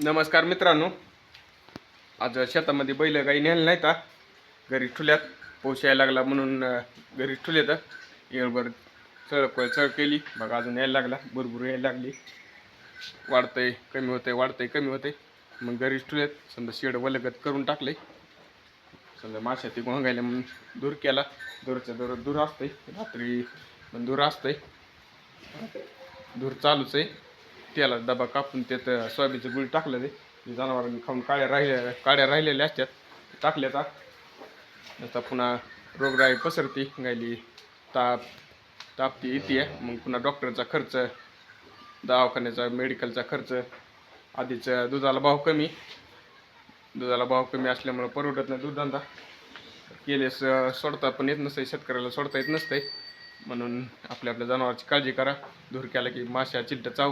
नमस्कार मित्रांनो. आज शेतामध्ये बैल काही नेलं नाहीत, घरी ठुल्यात. पाऊस यायला लागला म्हणून घरी ठुल्यात. येळभर चळ केली बघा, अजून यायला लागला, भरपूर यायला लागली. वाढतंय कमी होतंय, वाढतंय कमी होतंय. मग घरीच ठुल्यात. समजा शेड वलगत करून टाकले. समजा माश्या ती गोंगायला म्हणून दूर केला. दूर असतंय, रात्री पण दूर असतंय, दूर चालूच आहे. त्याला डबा कापून त्यात सोयाबीनचं गुळ टाकलं. ते जनावरांनी खाऊन काड्या राहिलेल्या असतात, टाकल्यात. नंतर पुन्हा रोगराई पसरती, गायली तापती येते. मग पुन्हा डॉक्टरचा खर्च, दवाखान्याचा, मेडिकलचा खर्च. आधीच दुधाला भाव कमी असल्यामुळं परवडत नाही दूधधंदा. केलेस सोडता पण येत नसते, शेतकऱ्याला सोडता येत नसते. म्हणून आपल्या जनावरांची काळजी करा. धूर केला की माश्या चिलट चावत